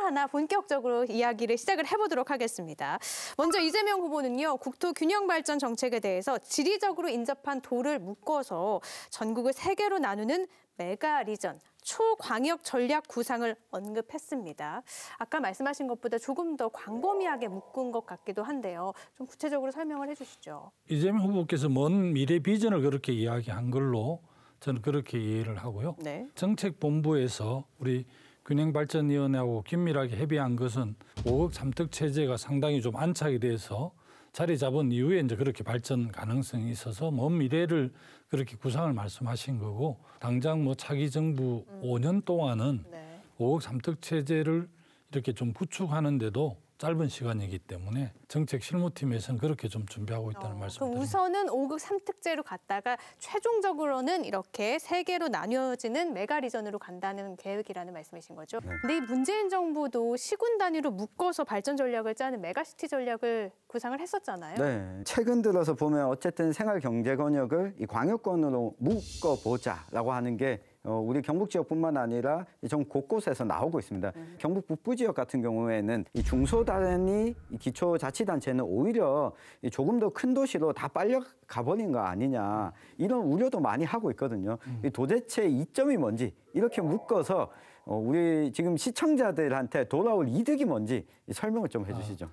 하나하나 본격적으로 이야기를 시작을 해보도록 하겠습니다. 먼저 이재명 후보는요, 국토 균형 발전 정책에 대해서 지리적으로 인접한 도를 묶어서 전국을 3개로 나누는 메가 리전, 초광역 전략 구상을 언급했습니다. 아까 말씀하신 것보다 조금 더 광범위하게 묶은 것 같기도 한데요. 좀 구체적으로 설명을 해주시죠. 이재명 후보께서 먼 미래 비전을 그렇게 이야기한 걸로 저는 그렇게 이해를 하고요. 네. 정책본부에서 우리 균형발전위원회하고 긴밀하게 협의한 것은 5억 삼특 체제가 상당히 좀 안착이 돼서 자리 잡은 이후에 이제 그렇게 발전 가능성이 있어서 먼 미래를 그렇게 구상을 말씀하신 거고, 당장 뭐 차기 정부 5년 동안은 5억 삼특 체제를 이렇게 좀 구축하는데도 짧은 시간이기 때문에 정책 실무팀에서는 그렇게 좀 준비하고 있다는 말씀드립니다. 그럼 우선은 5급 3특제로 갔다가 최종적으로는 이렇게 3개로 나뉘어지는 메가리전으로 간다는 계획이라는 말씀이신 거죠. 네. 근데 이 문재인 정부도 시군 단위로 묶어서 발전 전략을 짜는 메가시티 전략을 구상을 했었잖아요. 네. 최근 들어서 보면 어쨌든 생활 경제 권역을 이 광역권으로 묶어보자라고 하는 게 우리 경북 지역뿐만 아니라 전 곳곳에서 나오고 있습니다. 경북 북부 지역 같은 경우에는 이 중소단위 기초자치단체는 오히려 조금 더 큰 도시로 다 빨려 가버린 거 아니냐, 이런 우려도 많이 하고 있거든요. 도대체 이점이 뭔지 이렇게 묶어서 우리 지금 시청자들한테 돌아올 이득이 뭔지 설명을 좀 해주시죠.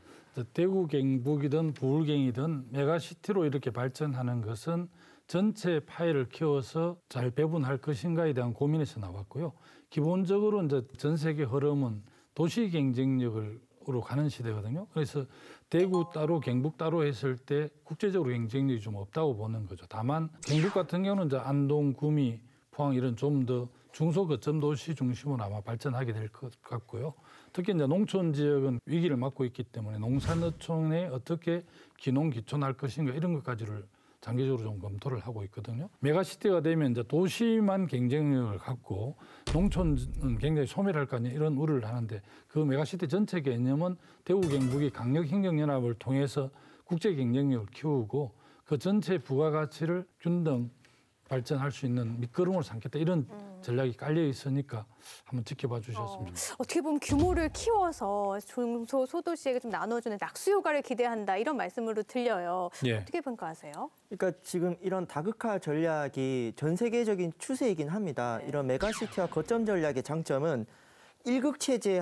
대구 경북이든 부울경이든 메가시티로 이렇게 발전하는 것은 전체 파일을 키워서 잘 배분할 것인가에 대한 고민에서 나왔고요. 기본적으로 이제 전 세계 흐름은 도시 경쟁력으로 가는 시대거든요. 그래서 대구 따로 경북 따로 했을 때 국제적으로 경쟁력이 좀 없다고 보는 거죠. 다만 경북 같은 경우는 이제 안동, 구미, 포항 이런 좀 더 중소 거점 도시 중심으로 아마 발전하게 될 것 같고요. 특히 이제 농촌 지역은 위기를 맞고 있기 때문에 농산어촌에 어떻게 기농기촌할 것인가 이런 것까지를 장기적으로 좀 검토를 하고 있거든요. 메가시티가 되면 이제 도시만 경쟁력을 갖고 농촌은 굉장히 소멸할 거 아니에요. 이런 우려를 하는데, 그 메가시티 전체 개념은 대구 경북이 강력행정연합을 통해서 국제 경쟁력을 키우고 그 전체 부가가치를 균등 발전할 수 있는 밑거름을 삼겠다, 이런 전략이 깔려 있으니까 한번 지켜봐 주셨으면 좋겠습니다. 어떻게 보면 규모를 키워서 중소 소도시에게 좀 나눠주는 낙수 효과를 기대한다, 이런 말씀으로 들려요. 예. 어떻게 평가하세요? 그러니까 지금 이런 다극화 전략이 전 세계적인 추세이긴 합니다. 네. 이런 메가시티와 거점 전략의 장점은 1극 체제의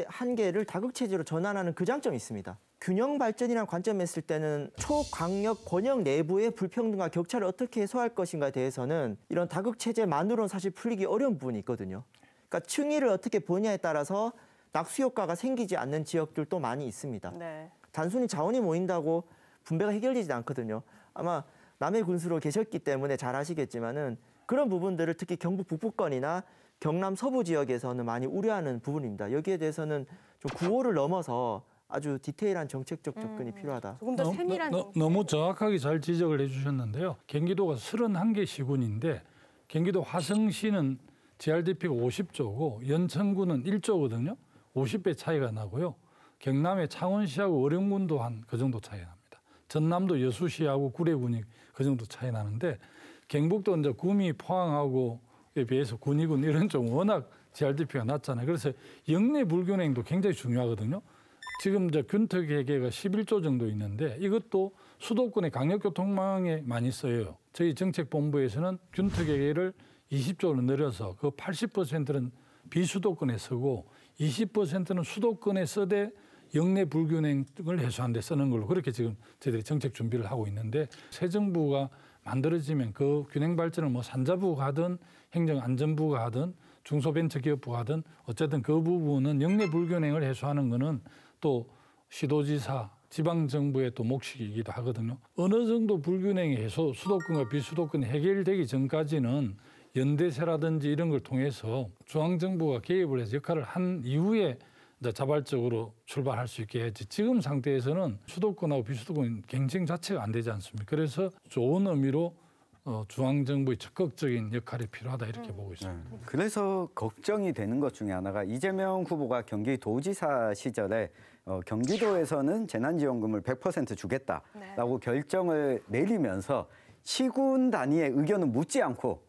한계를 다극 체제로 전환하는 그 장점이 있습니다. 균형 발전이라는 관점에 했을 때는 초광역 권역 내부의 불평등과 격차를 어떻게 해소할 것인가에 대해서는 이런 다극 체제만으로는 사실 풀리기 어려운 부분이 있거든요. 그러니까 층위를 어떻게 보냐에 따라서 낙수 효과가 생기지 않는 지역들도 많이 있습니다. 네. 단순히 자원이 모인다고 분배가 해결되지 않거든요. 아마 남해 군수로 계셨기 때문에 잘 아시겠지만은 그런 부분들을 특히 경북 북부권이나 경남 서부 지역에서는 많이 우려하는 부분입니다. 여기에 대해서는 좀 구호를 넘어서 아주 디테일한 정책적 접근이 필요하다. 조금 더 세밀한 너무 정확하게 잘 지적을 해주셨는데요. 경기도가 31개 시군인데 경기도 화성시는 GRDP가 50조고 연천군은 1조거든요. 50배 차이가 나고요. 경남의 창원시하고 어령군도 한 그 정도 차이가 납니다. 전남도 여수시하고 구례군이 그 정도 차이 나는데, 경북도 이제 구미, 포항하고에 비해서 군위군 이런 좀 워낙 GRDP가 낮잖아요. 그래서 영내 불균형도 굉장히 중요하거든요. 지금 이제 균특회계가 11조 정도 있는데 이것도 수도권의 강력교통망에 많이 쓰여요. 저희 정책본부에서는 균특회계를 20조로 늘려서 그 80%는 비수도권에 쓰고 20%는 수도권에 쓰되 영내 불균형을 해소하는 데 쓰는 걸로 그렇게 지금 저희들이 정책 준비를 하고 있는데, 새 정부가 만들어지면 그 균형 발전을 뭐 산자부가 하든 행정안전부가 하든 중소벤처기업부가 하든 어쨌든 그 부분은 영내 불균형을 해소하는 거는 또 시도지사, 지방정부의 또 몫이기도 하거든요. 어느 정도 불균형이 해소, 수도권과 비수도권이 해결되기 전까지는 연대세라든지 이런 걸 통해서 중앙정부가 개입을 해서 역할을 한 이후에 이제 자발적으로 출발할 수 있게 해야지, 지금 상태에서는 수도권하고 비수도권 경쟁 자체가 안 되지 않습니까? 그래서 좋은 의미로 중앙정부의 적극적인 역할이 필요하다, 이렇게 보고 있습니다. 그래서 걱정이 되는 것 중에 하나가 이재명 후보가 경기도지사 시절에 경기도에서는 재난지원금을 100% 주겠다라고 결정을 내리면서 시군 단위의 의견은 묻지 않고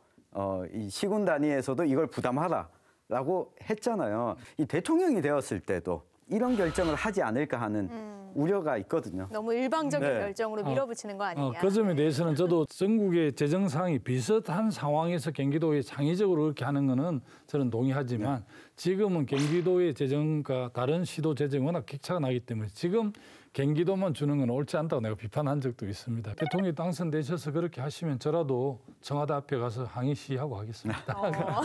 이 시군 단위에서도 이걸 부담하라 라고 했잖아요. 이 대통령이 되었을 때도 이런 결정을 하지 않을까 하는 우려가 있거든요. 너무 일방적인 네. 결정으로 밀어붙이는 거 아니냐. 그 점에 대해서는 저도 전국의 재정 상황이 비슷한 상황에서 경기도에 창의적으로 그렇게 하는 거는 저는 동의하지만 지금은 경기도의 재정과 다른 시도 재정이 워낙 격차가 나기 때문에 지금 경기도만 주는 건 옳지 않다고 내가 비판한 적도 있습니다. 대통령이 당선되셔서 그렇게 하시면 저라도 청와대 앞에 가서 항의 시위하고 하겠습니다.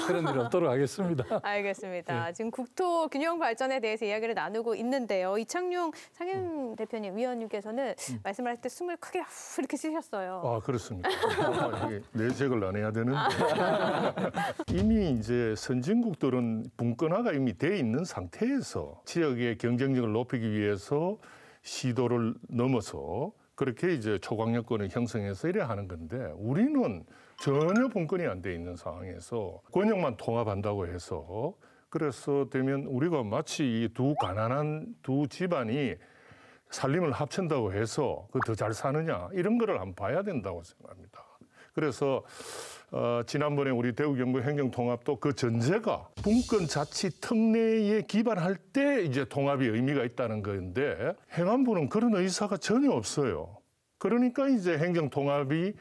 그런 일이 없도록 하겠습니다. 알겠습니다. 지금 국토 균형 발전에 대해서 이야기를 나누고 있는데요. 이창용 상임 대표님, 위원님께서는 말씀을 할 때 숨을 크게 후 이렇게 쉬셨어요. 아, 그렇습니까? 이게 내색을 안 해야 되는데 이미 이제 선진국들은 분권화가 이미 돼 있는 상태에서 지역의 경쟁력을 높이기 위해서 시도를 넘어서 그렇게 이제 초강력권을 형성해서 이래 하는 건데 우리는 전혀 분권이 안 돼 있는 상황에서 권역만 통합한다고 해서 그래서 되면 우리가 마치 이 두 가난한 두 집안이 살림을 합친다고 해서 그 더 잘 사느냐 이런 거를 한번 봐야 된다고 생각합니다. 그래서 지난번에 우리 대구 경북 행정통합도 그 전제가 분권 자치 특례에 기반할 때 이제 통합이 의미가 있다는 건데 행안부는 그런 의사가 전혀 없어요. 그러니까 이제 행정통합이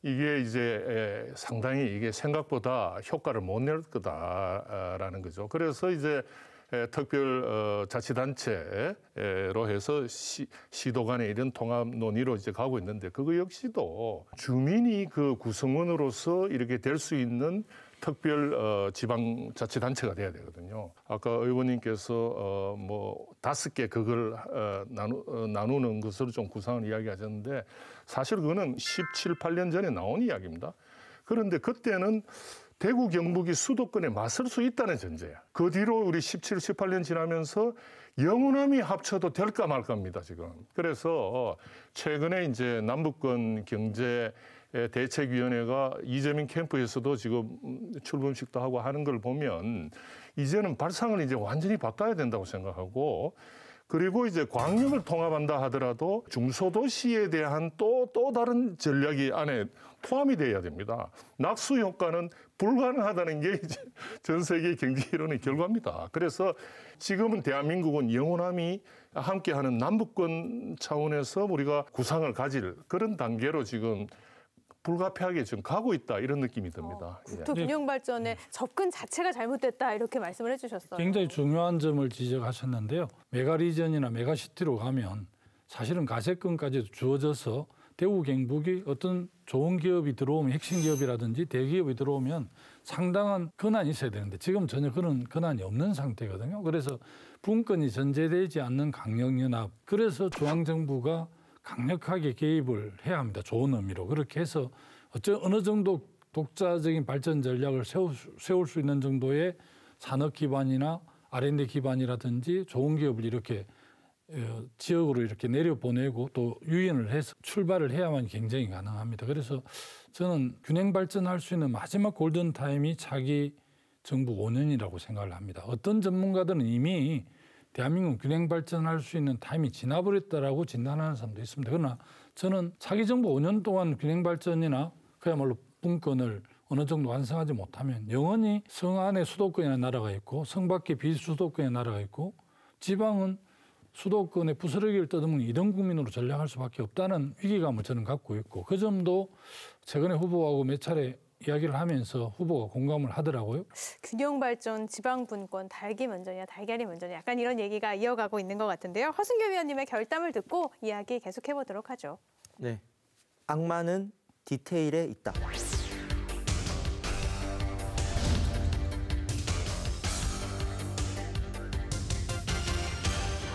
이게 이제 상당히 이게 생각보다 효과를 못 낼 거다라는 거죠. 그래서 이제 특별 자치단체로 해서 시도 간의 이런 통합 논의로 이제 가고 있는데 그거 역시도 주민이 그 구성원으로서 이렇게 될 수 있는 특별 지방자치단체가 돼야 되거든요. 아까 의원님께서 뭐 5개 그걸 나누는 것으로 좀 구상을 이야기하셨는데 사실 그거는 17, 8년 전에 나온 이야기입니다. 그런데 그때는 대구, 경북이 수도권에 맞설 수 있다는 전제야. 그 뒤로 우리 17, 18년 지나면서 영호남이 합쳐도 될까 말까입니다, 지금. 그래서 최근에 이제 남북권 경제 대책위원회가 이재명 캠프에서도 지금 출범식도 하고 하는 걸 보면 이제는 발상을 이제 완전히 바꿔야 된다고 생각하고 그리고 이제 광역을 통합한다 하더라도 중소도시에 대한 또 다른 전략이 안에 포함이 돼야 됩니다. 낙수 효과는 불가능하다는 게 이제 전 세계 경제 이론의 결과입니다. 그래서 지금은 대한민국은 영호남이 함께하는 남북권 차원에서 우리가 구상을 가질 그런 단계로 지금 불가피하게 지금 가고 있다 이런 느낌이 듭니다. 국토 균형 발전의 접근 자체가 잘못됐다 이렇게 말씀을 해주셨어요. 굉장히 중요한 점을 지적하셨는데요. 메가리전이나 메가시티로 가면 사실은 가세권까지도 주어져서 대구 경북이 어떤 좋은 기업이 들어오면 핵심 기업이라든지 대기업이 들어오면 상당한 권한이 있어야 되는데 지금 전혀 그런 권한이 없는 상태거든요. 그래서 분권이 전제되지 않는 강력연합 그래서 중앙정부가 강력하게 개입을 해야 합니다. 좋은 의미로. 그렇게 해서 어느 정도 독자적인 발전 전략을 세울 수 있는 정도의 산업 기반이나 R&D 기반이라든지 좋은 기업을 이렇게 지역으로 이렇게 내려보내고 또 유인을 해서 출발을 해야만 경쟁이 가능합니다. 그래서 저는 균형 발전할 수 있는 마지막 골든타임이 차기 정부 5년이라고 생각을 합니다. 어떤 전문가들은 이미 대한민국 균형 발전할 수 있는 타임이 지나버렸다라고 진단하는 사람도 있습니다. 그러나 저는 차기 정부 5년 동안 균형 발전이나 그야말로 분권을 어느 정도 완성하지 못하면 영원히 성 안에 수도권의 나라가 있고 성 밖에 비수도권의 나라가 있고 지방은 수도권의 부스러기를 떠듬은 이등 국민으로 전락할 수밖에 없다는 위기감을 저는 갖고 있고 그 점도 최근에 후보하고 몇 차례 이야기를 하면서 후보가 공감을 하더라고요. 균형 발전, 지방 분권, 닭이 먼저냐, 달걀이 먼저냐 약간 이런 얘기가 이어가고 있는 것 같은데요. 허승교 위원님의 결담을 듣고 이야기 계속해 보도록 하죠. 네, 악마는 디테일에 있다.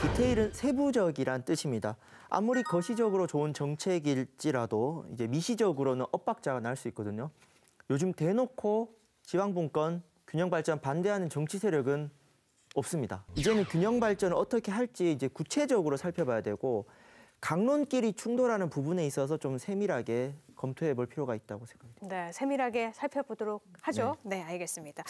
디테일은 세부적이란 뜻입니다. 아무리 거시적으로 좋은 정책일지라도 이제 미시적으로는 엇박자가 날 수 있거든요. 요즘 대놓고 지방분권, 균형발전 반대하는 정치 세력은 없습니다. 이제는 균형발전을 어떻게 할지 이제 구체적으로 살펴봐야 되고 강론끼리 충돌하는 부분에 있어서 좀 세밀하게 검토해 볼 필요가 있다고 생각합니다. 네, 세밀하게 살펴보도록 하죠. 네, 알겠습니다.